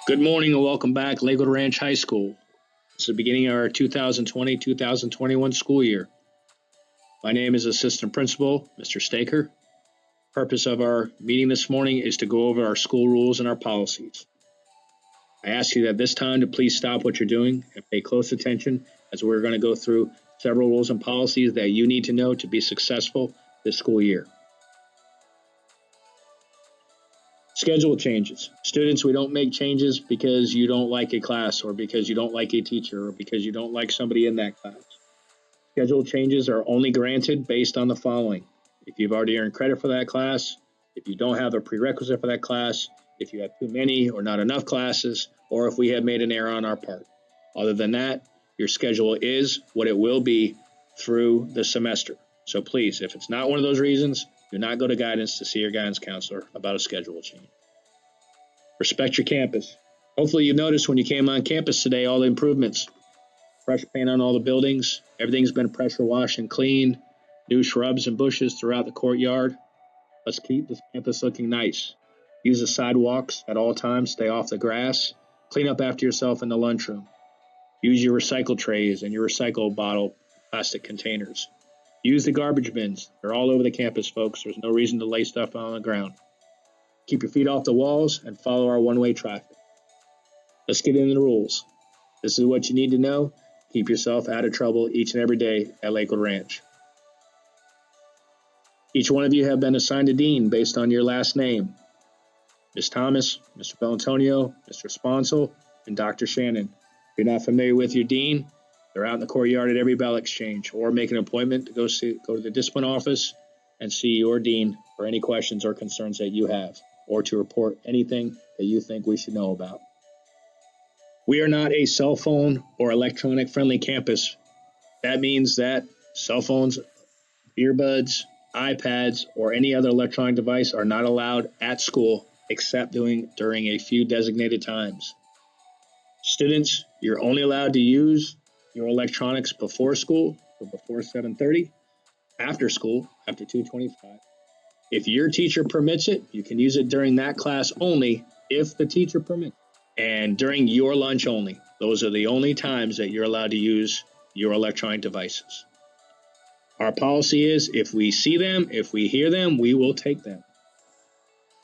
Good morning and welcome back, Lakewood Ranch High School. It's the beginning of our 2020-2021 school year. My name is Assistant Principal, Mr. Staker. Purpose of our meeting this morning is to go over our school rules and our policies. I ask you at this time to please stop what you're doing and pay close attention as we're going to go through several rules and policies that you need to know to be successful this school year. Schedule changes. Students, we don't make changes because you don't like a class or because you don't like a teacher or because you don't like somebody in that class. Schedule changes are only granted based on the following. If you've already earned credit for that class, if you don't have a prerequisite for that class, if you have too many or not enough classes, or if we have made an error on our part. Other than that, your schedule is what it will be through the semester. So please, if it's not one of those reasons, do not go to guidance to see your guidance counselor about a schedule change. Respect your campus. Hopefully you noticed when you came on campus today all the improvements. Fresh paint on all the buildings. Everything's been pressure washed and cleaned. New shrubs and bushes throughout the courtyard. Let's keep this campus looking nice. Use the sidewalks at all times. Stay off the grass. Clean up after yourself in the lunchroom. Use your recycle trays and your recycle bottle plastic containers. Use the garbage bins. They're all over the campus, folks. There's no reason to lay stuff on the ground. Keep your feet off the walls and follow our one-way traffic. Let's get into the rules. This is what you need to know. Keep yourself out of trouble each and every day at Lakewood Ranch. Each one of you have been assigned a dean based on your last name. Ms. Thomas, Mr. Belantonio, Mr. Sponsel, and Dr. Shannon. If you're not familiar with your dean, they're out in the courtyard at every bell exchange, or make an appointment to go to the discipline office and see your dean for any questions or concerns that you have, or to report anything that you think we should know about. We are not a cell phone or electronic friendly campus. That means that cell phones, earbuds, iPads, or any other electronic device are not allowed at school except during a few designated times. Students, you're only allowed to use your electronics before school, or before 7:30, after school, after 2:25. If your teacher permits it, you can use it during that class only if the teacher permits, and during your lunch only. Those are the only times that you're allowed to use your electronic devices. Our policy is if we see them, if we hear them, we will take them.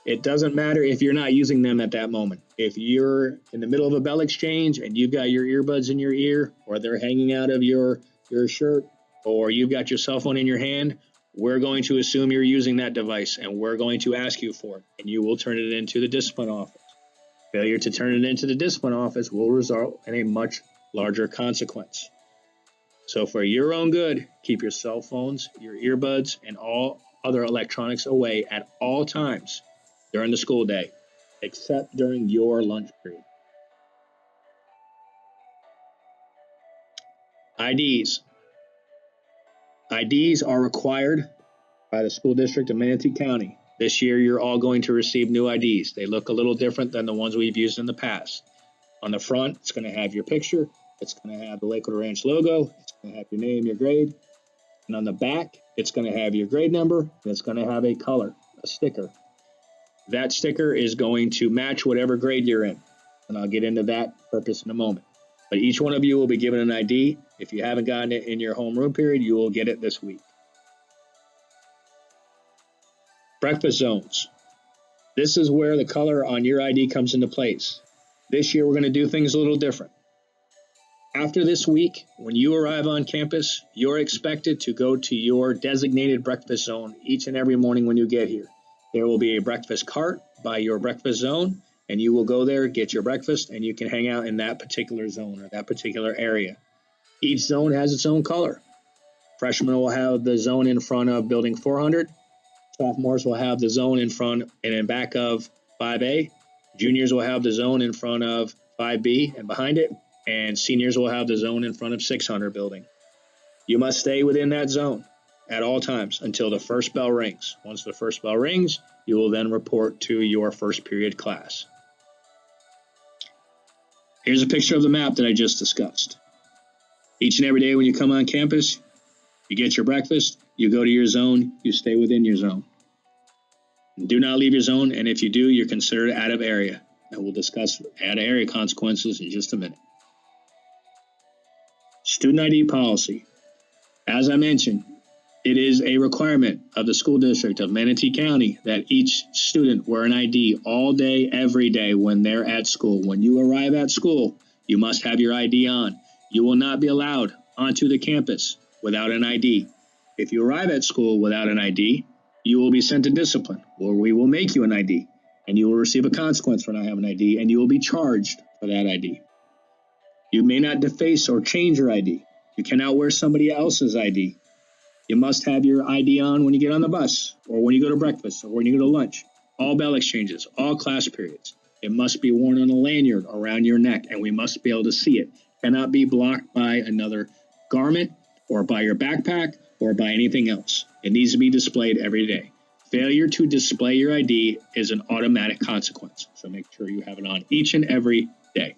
It doesn't matter if you're not using them at that moment. If you're in the middle of a bell exchange and you've got your earbuds in your ear, or they're hanging out of your shirt, or you've got your cell phone in your hand, we're going to assume you're using that device and we're going to ask you for it, and you will turn it into the discipline office. Failure to turn it into the discipline office will result in a much larger consequence. So for your own good, keep your cell phones, your earbuds, and all other electronics away at all times during the school day, except during your lunch period. IDs. IDs are required by the school district of Manatee County. This year, you're all going to receive new IDs. They look a little different than the ones we've used in the past. On the front, it's going to have your picture. It's going to have the Lakewood Ranch logo. It's going to have your name, your grade. And on the back, it's going to have your grade number. And it's going to have a color, a sticker. That sticker is going to match whatever grade you're in. And I'll get into that purpose in a moment. But each one of you will be given an ID. If you haven't gotten it in your homeroom period, you will get it this week. Breakfast zones. This is where the color on your ID comes into place. This year, we're going to do things a little different. After this week, when you arrive on campus, you're expected to go to your designated breakfast zone each and every morning when you get here. There will be a breakfast cart by your breakfast zone, and you will go there, get your breakfast, and you can hang out in that particular zone or that particular area. Each zone has its own color. Freshmen will have the zone in front of building 400. Sophomores will have the zone in front and in back of 5A. Juniors will have the zone in front of 5B and behind it. And seniors will have the zone in front of 600 building. You must stay within that zone at all times until the first bell rings. Once the first bell rings, you will then report to your first period class. Here's a picture of the map that I just discussed. Each and every day when you come on campus, you get your breakfast, you go to your zone, you stay within your zone. Do not leave your zone, and if you do, you're considered out of area. and we'll discuss out-of-area consequences in just a minute. Student ID policy. As I mentioned, it is a requirement of the school district of Manatee County that each student wear an ID all day, every day when they're at school. When you arrive at school, you must have your ID on. You will not be allowed onto the campus without an ID. If you arrive at school without an ID, you will be sent to discipline, or we will make you an ID, and you will receive a consequence for not having an ID, and you will be charged for that ID. You may not deface or change your ID. You cannot wear somebody else's ID. You must have your ID on when you get on the bus, or when you go to breakfast, or when you go to lunch. All bell exchanges, all class periods. It must be worn on a lanyard around your neck, and we must be able to see it. It cannot be blocked by another garment, or by your backpack, or by anything else. It needs to be displayed every day. Failure to display your ID is an automatic consequence, so make sure you have it on each and every day.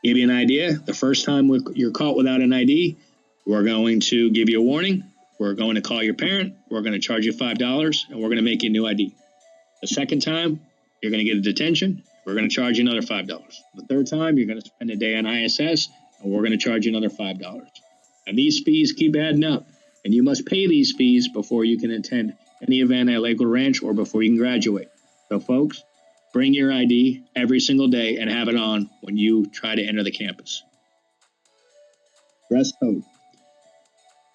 Give you an idea, the first time you're caught without an ID, we're going to give you a warning. We're going to call your parent. We're going to charge you $5, and we're going to make you a new ID. The second time, you're going to get a detention. We're going to charge you another $5. The third time, you're going to spend a day on ISS, and we're going to charge you another $5. And these fees keep adding up, and you must pay these fees before you can attend any event at Lakewood Ranch or before you can graduate. So, folks, bring your ID every single day and have it on when you try to enter the campus. Dress code.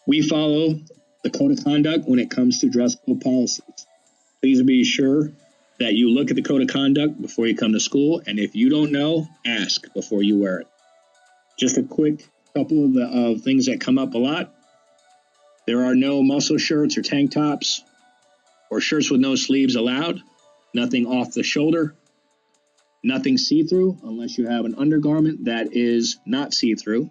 We follow the code of conduct when it comes to dress code policies. Please be sure that you look at the code of conduct before you come to school, and if you don't know, ask before you wear it. Just a quick couple of things that come up a lot. There are no muscle shirts or tank tops or shirts with no sleeves allowed. Nothing off the shoulder. Nothing see-through unless you have an undergarment that is not see-through.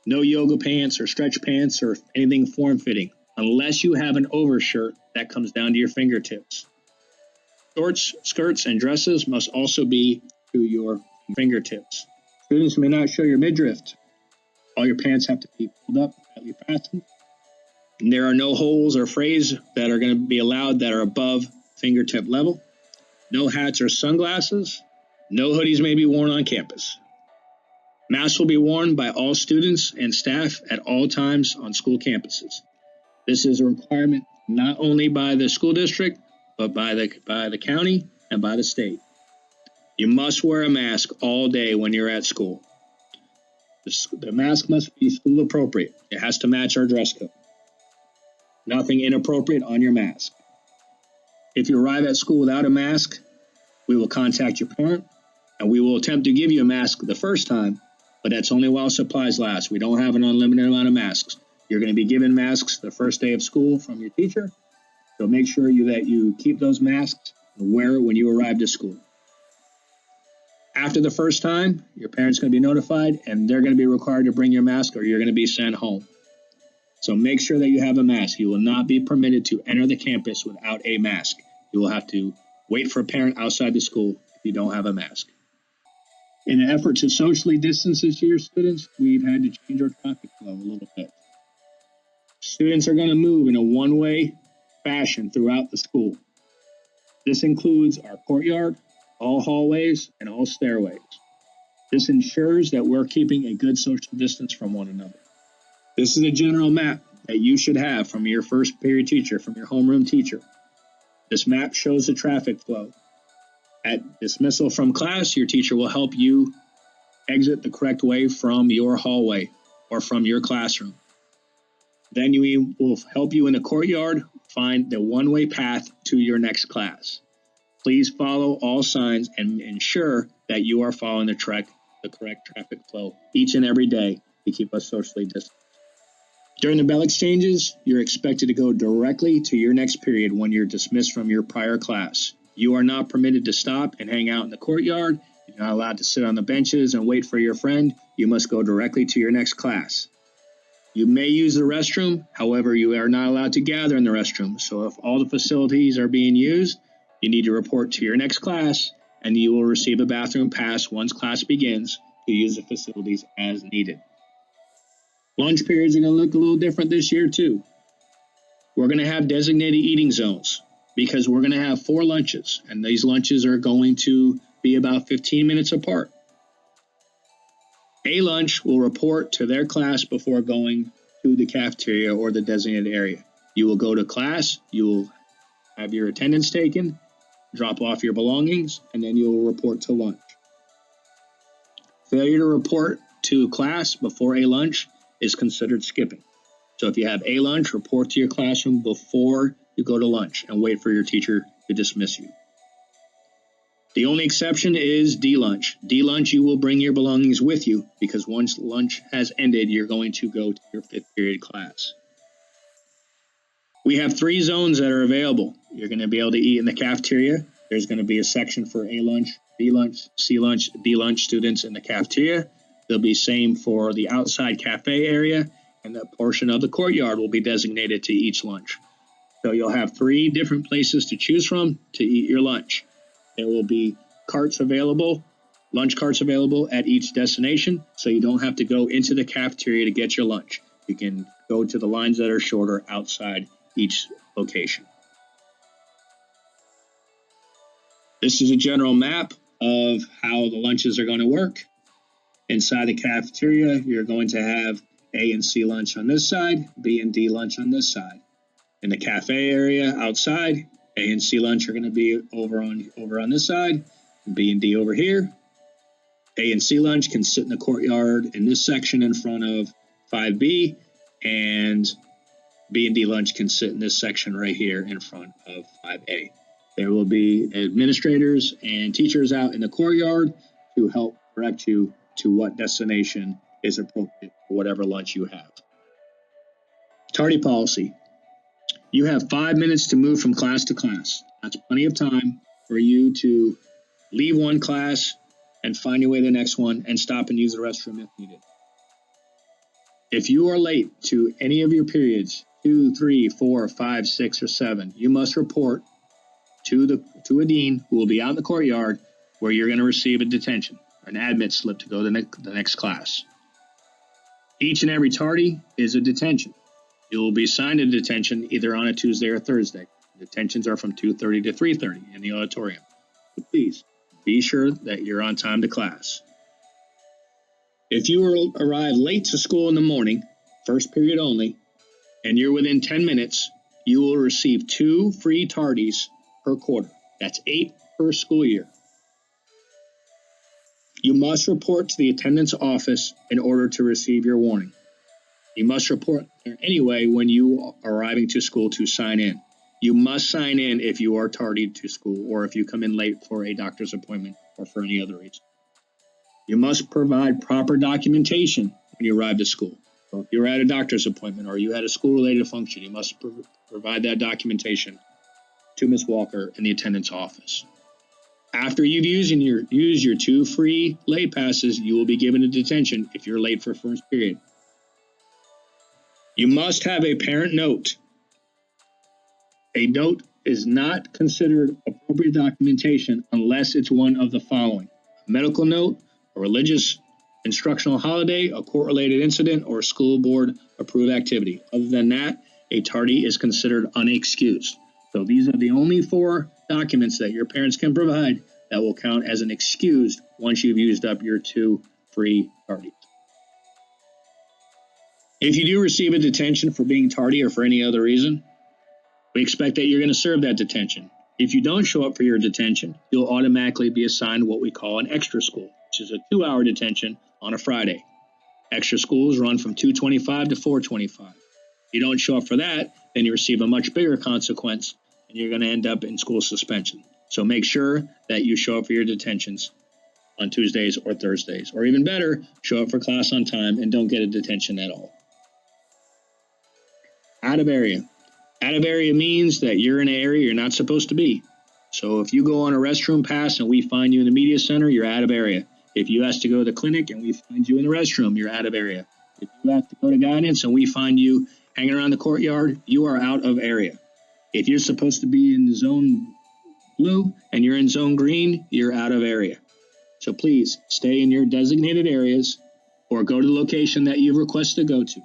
No yoga pants or stretch pants or anything form-fitting unless you have an overshirt that comes down to your fingertips. Shorts, skirts, and dresses must also be to your fingertips. Students may not show your midriff. All your pants have to be pulled up, tightly fastened. And there are no holes or frays that are going to be allowed that are above fingertip level. No hats or sunglasses. No hoodies may be worn on campus. Masks will be worn by all students and staff at all times on school campuses. This is a requirement not only by the school district, but by the county and by the state. You must wear a mask all day when you're at school. The mask must be school appropriate. It has to match our dress code. Nothing inappropriate on your mask. If you arrive at school without a mask, we will contact your parent, and we will attempt to give you a mask the first time, but that's only while supplies last. We don't have an unlimited amount of masks. You're going to be given masks the first day of school from your teacher, so make sure that you keep those masks and wear it when you arrive to school. After the first time, your parent's going to be notified, and they're going to be required to bring your mask or you're going to be sent home. So make sure that you have a mask. You will not be permitted to enter the campus without a mask. You will have to wait for a parent outside the school if you don't have a mask. In an effort to socially distance this year, students, we've had to change our traffic flow a little bit. Students are going to move in a one-way fashion throughout the school. This includes our courtyard, all hallways, and all stairways. This ensures that we're keeping a good social distance from one another. This is a general map that you should have from your first period teacher, from your homeroom teacher. This map shows the traffic flow. At dismissal from class, your teacher will help you exit the correct way from your hallway or from your classroom. Then we will help you in the courtyard find the one-way path to your next class. Please follow all signs and ensure that you are following the correct traffic flow each and every day to keep us socially distant. During the bell exchanges, you're expected to go directly to your next period when you're dismissed from your prior class. You are not permitted to stop and hang out in the courtyard. You're not allowed to sit on the benches and wait for your friend. You must go directly to your next class. You may use the restroom, however, you are not allowed to gather in the restroom. So if all the facilities are being used, you need to report to your next class, and you will receive a bathroom pass once class begins to use the facilities as needed. Lunch periods are going to look a little different this year, too. We're going to have designated eating zones because we're going to have 4 lunches, and these lunches are going to be about 15 minutes apart. A lunch will report to their class before going to the cafeteria or the designated area. You will go to class, you will have your attendance taken, drop off your belongings, and then you will report to lunch. Failure to report to class before a lunch is considered skipping. So if you have a lunch, report to your classroom before you go to lunch and wait for your teacher to dismiss you. The only exception is D lunch. D lunch, you will bring your belongings with you because once lunch has ended, you're going to go to your 5th period class. We have 3 zones that are available. You're going to be able to eat in the cafeteria. There's going to be a section for A lunch, B lunch, C lunch, D lunch students in the cafeteria. There'll be same for the outside cafe area, and that portion of the courtyard will be designated to each lunch. So you'll have 3 different places to choose from to eat your lunch. There will be carts available, lunch carts available at each destination, so you don't have to go into the cafeteria to get your lunch. You can go to the lines that are shorter outside each location. This is a general map of how the lunches are going to work. Inside the cafeteria, you're going to have A and C lunch on this side, B and D lunch on this side. In the cafe area outside, A and C lunch are going to be over on this side, and B and D over here. A and C lunch can sit in the courtyard in this section in front of 5B, and B and D lunch can sit in this section right here in front of 5A. There will be administrators and teachers out in the courtyard to help direct you to what destination is appropriate for whatever lunch you have. Tardy policy. You have 5 minutes to move from class to class. That's plenty of time for you to leave one class and find your way to the next one and stop and use the restroom if needed. If you are late to any of your periods, 2, 3, 4, 5, 6, or 7, you must report to a dean who will be out in the courtyard where you're going to receive a detention, an admit slip to go to the next class. Each and every tardy is a detention. You will be assigned a detention either on a Tuesday or Thursday. Detentions are from 2:30 to 3:30 in the auditorium. So please be sure that you're on time to class. If you arrive late to school in the morning, first period only, and you're within 10 minutes, you will receive 2 free tardies per quarter. That's 8 per school year. You must report to the attendance office in order to receive your warning. You must report there anyway when you are arriving to school to sign in. You must sign in if you are tardy to school or if you come in late for a doctor's appointment or for any other reason. You must provide proper documentation when you arrive to school. So if you're at a doctor's appointment or you had a school-related function, you must provide that documentation to Ms. Walker in the attendance office. After you've used your 2 free late passes, you will be given a detention if you're late for first period. You must have a parent note. A note is not considered appropriate documentation unless it's one of the following: a medical note, a religious instructional holiday, a court-related incident, or a school board approved activity. Other than that, a tardy is considered unexcused. So these are the only 4 documents that your parents can provide that will count as an excused once you've used up your 2 free tardies. If you do receive a detention for being tardy or for any other reason, we expect that you're going to serve that detention. If you don't show up for your detention, you'll automatically be assigned what we call an extra school, which is a 2-hour detention on a Friday. Extra schools run from 2:25 to 4:25. If you don't show up for that, then you receive a much bigger consequence, and you're going to end up in school suspension. So make sure that you show up for your detentions on Tuesdays or Thursdays. Or even better, show up for class on time and don't get a detention at all. Out of area. Out of area means that you're in an area you're not supposed to be. So if you go on a restroom pass and we find you in the media center, you're out of area. If you ask to go to the clinic and we find you in the restroom, you're out of area. If you have to go to guidance and we find you hanging around the courtyard, you are out of area. If you're supposed to be in zone blue and you're in zone green, you're out of area. So please stay in your designated areas or go to the location that you've requested to go to.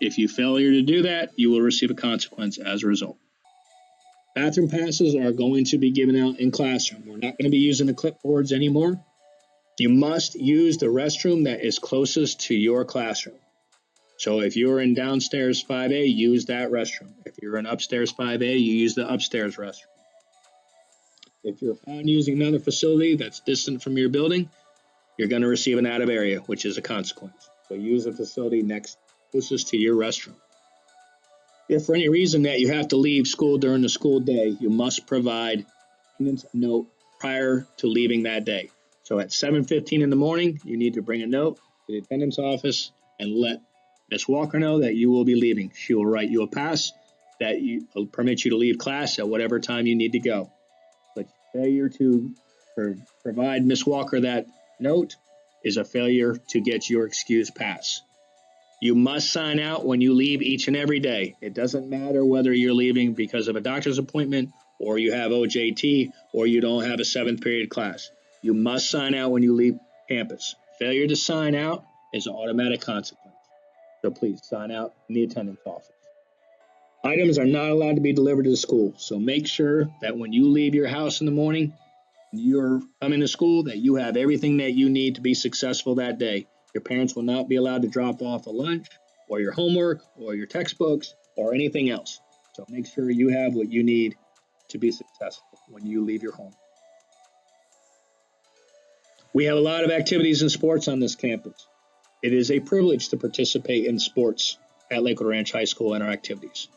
If you failure to do that, you will receive a consequence as a result. Bathroom passes are going to be given out in classroom. We're not going to be using the clipboards anymore. You must use the restroom that is closest to your classroom. So if you're in downstairs 5A, use that restroom. If you're in upstairs 5A, you use the upstairs restroom. If you're found using another facility that's distant from your building, you're going to receive an out of area, which is a consequence. So use a facility closest to your restroom. If for any reason that you have to leave school during the school day, you must provide attendance note prior to leaving that day. So at 7:15 in the morning, you need to bring a note to the attendance office and let Ms. Walker know that you will be leaving. She will write you a pass that will permit you to leave class at whatever time you need to go. But failure to provide Ms. Walker that note is a failure to get your excuse pass. You must sign out when you leave each and every day. It doesn't matter whether you're leaving because of a doctor's appointment or you have OJT or you don't have a 7th period class. You must sign out when you leave campus. Failure to sign out is an automatic consequence. So please sign out in the attendance office. Items are not allowed to be delivered to the school. So make sure that when you leave your house in the morning, you're coming to school, that you have everything that you need to be successful that day. Your parents will not be allowed to drop off a lunch or your homework or your textbooks or anything else. So make sure you have what you need to be successful when you leave your home. We have a lot of activities and sports on this campus. It is a privilege to participate in sports at Lakewood Ranch High School and our activities.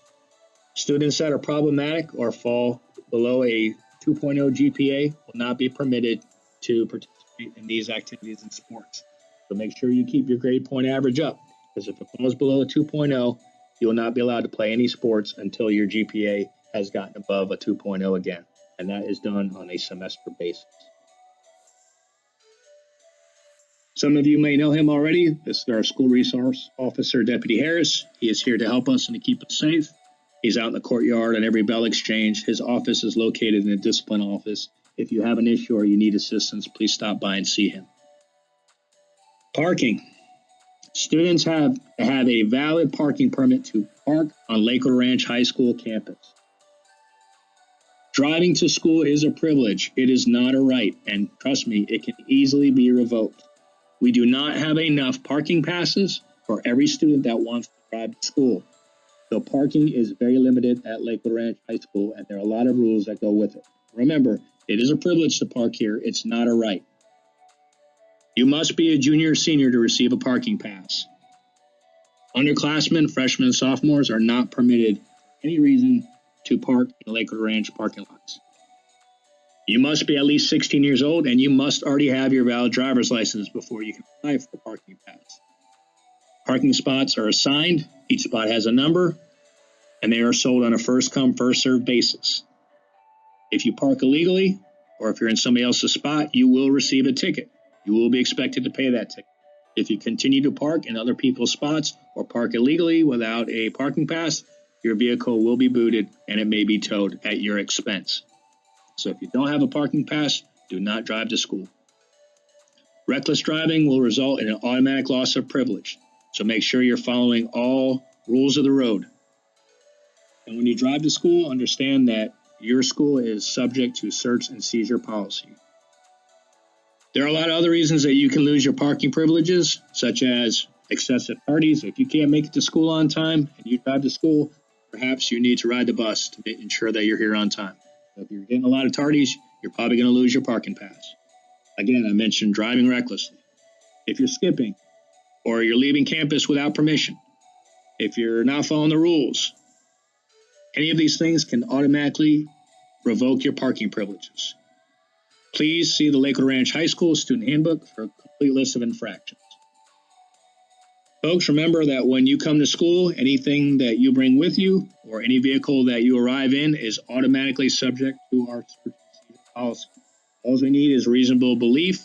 Students that are problematic or fall below a 2.0 GPA will not be permitted to participate in these activities and sports. So make sure you keep your grade point average up, because if it falls below a 2.0, you will not be allowed to play any sports until your GPA has gotten above a 2.0 again. And that is done on a semester basis. Some of you may know him already. This is our school resource officer, Deputy Harris. He is here to help us and to keep us safe. He's out in the courtyard on every bell exchange. His office is located in the discipline office. If you have an issue or you need assistance, please stop by and see him. Parking. Students have to have a valid parking permit to park on Lakewood Ranch High School campus. Driving to school is a privilege. It is not a right, and trust me, it can easily be revoked. We do not have enough parking passes for every student that wants to drive to school. So parking is very limited at Lakewood Ranch High School, and there are a lot of rules that go with it. Remember, it is a privilege to park here. It's not a right. You must be a junior or senior to receive a parking pass. Underclassmen, freshmen, and sophomores are not permitted for any reason to park in Lakewood Ranch parking lots. You must be at least 16 years old, and you must already have your valid driver's license before you can apply for a parking pass. Parking spots are assigned. Each spot has a number, and they are sold on a first-come, first-served basis. If you park illegally, or if you're in somebody else's spot, you will receive a ticket. You will be expected to pay that ticket. If you continue to park in other people's spots or park illegally without a parking pass, your vehicle will be booted and it may be towed at your expense. So if you don't have a parking pass, do not drive to school. Reckless driving will result in an automatic loss of privilege. So make sure you're following all rules of the road. And when you drive to school, understand that your school is subject to search and seizure policy. There are a lot of other reasons that you can lose your parking privileges, such as excessive tardies. If you can't make it to school on time and you drive to school, perhaps you need to ride the bus to ensure that you're here on time. If you're getting a lot of tardies, you're probably going to lose your parking pass. Again, I mentioned driving recklessly. If you're skipping or you're leaving campus without permission, if you're not following the rules, any of these things can automatically revoke your parking privileges. Please see the Lakewood Ranch High School Student Handbook for a complete list of infractions. Folks, remember that when you come to school, anything that you bring with you or any vehicle that you arrive in is automatically subject to our policy. All we need is reasonable belief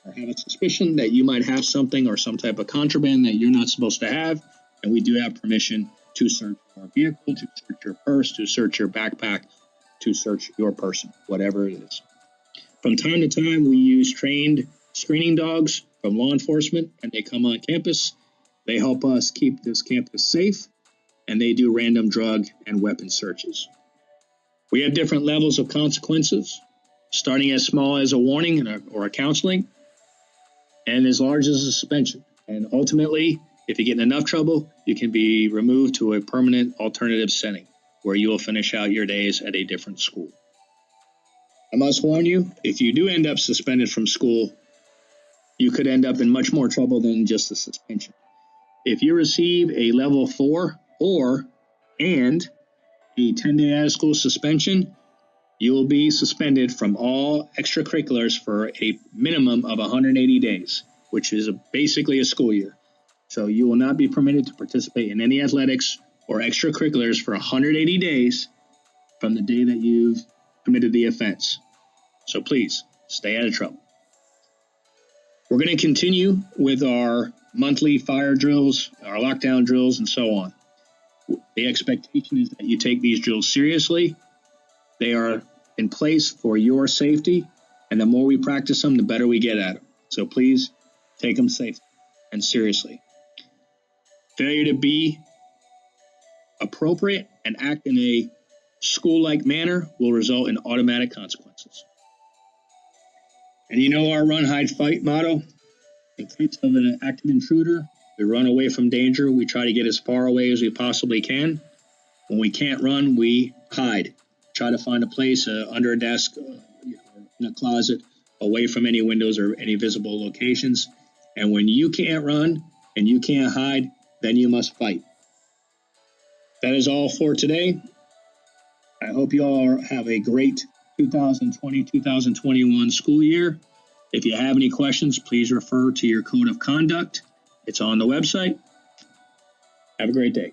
or have a suspicion that you might have something or some type of contraband that you're not supposed to have, and we do have permission to search our vehicle, to search your purse, to search your backpack, to search your person, whatever it is. From time to time, we use trained screening dogs from law enforcement, and they come on campus. They help us keep this campus safe, and they do random drug and weapon searches. We have different levels of consequences, starting as small as a warning or a counseling, and as large as a suspension. And ultimately, if you get in enough trouble, you can be removed to a permanent alternative setting where you will finish out your days at a different school. I must warn you, if you do end up suspended from school, you could end up in much more trouble than just a suspension. If you receive a level 4 and a 10-day out of school suspension, you will be suspended from all extracurriculars for a minimum of 180 days, which is basically a school year. So you will not be permitted to participate in any athletics or extracurriculars for 180 days from the day that you've committed the offense. So please, stay out of trouble. We're going to continue with our monthly fire drills, our lockdown drills, and so on. The expectation is that you take these drills seriously. They are in place for your safety, and the more we practice them, the better we get at them. So please take them safe and seriously. Failure to be appropriate and act in a school-like manner will result in automatic consequences. And you know our run, hide, fight motto? In case of an active intruder, we run away from danger. We try to get as far away as we possibly can. When we can't run, we hide. Try to find a place under a desk, in a closet, away from any windows or any visible locations. And when you can't run and you can't hide, then you must fight. That is all for today. I hope you all have a great 2020-2021 school year. If you have any questions, please refer to your code of conduct. It's on the website. Have a great day.